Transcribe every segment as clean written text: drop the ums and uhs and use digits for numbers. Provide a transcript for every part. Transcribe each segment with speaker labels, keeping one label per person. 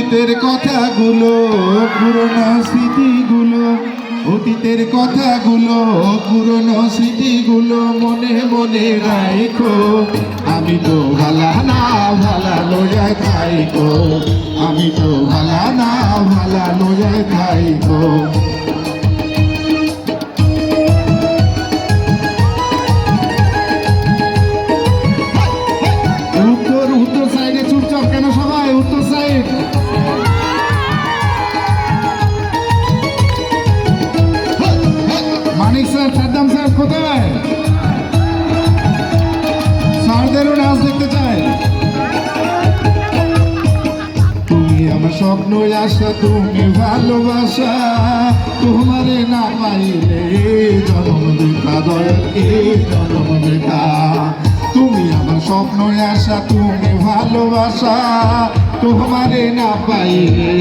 Speaker 1: অতীতের কথাগুলো, পুরনো স্মৃতিগুলো, অতীতের কথাগুলো, পুরনো স্মৃতিগুলো মনে মনে রাখো। আমি তো ভালা না ভালা লইয়া খাইকো, আমি তো ভালা না ভালা লইয়া খাইকো। উত্তর উত্তর সাইডে চুপচাপ কেন সবাই? উত্তর সাইড মানিক স্যার, সাদ্দাম স্যার কোথায়? স্যারদেরও নাচ দেখতে চায়। তুমি আমার স্বপ্ন আশা, তুমি ভালোবাসা, তোমারে না পাইলে জন্ম দেখা দয়াল, এই জন্ম দেখা। তুমি আমার স্বপ্ন আশা, তুমি ভালোবাসা, তোমারে না পাইলে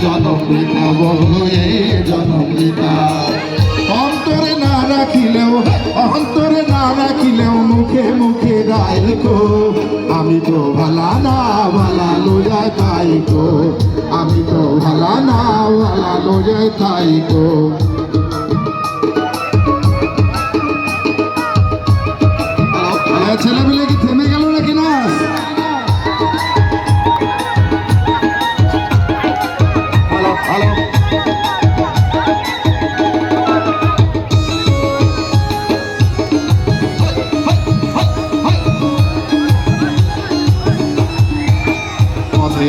Speaker 1: জন্ম দেখা বলো, এই জন্ম দেখা। অন্তরে না রাখিলেও, অন্তরে না রাখিলেও মুখে মুখে গাইকো। আমি তো ভালা না ভালা লইয়া খাইকো, আমি তো ভালা না ভালা লইয়া খাইকো। ছেলেমেলে কি থেমে গেল নাকি না? হ্যালো হ্যালো,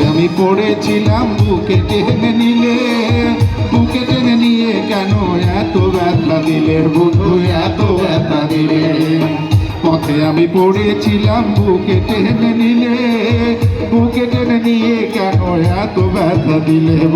Speaker 1: আমি পড়েছিলাম বুকে টেনে নিলে, বুকে টেনে নিয়ে কেন এত ব্যথা দিলে বন্ধু, এত ব্যথা দিলে। পথে আমি পড়েছিলাম বুকে টেনে নিলে, বুকে টেনে নিয়ে কেন এত ব্যথা দিলে।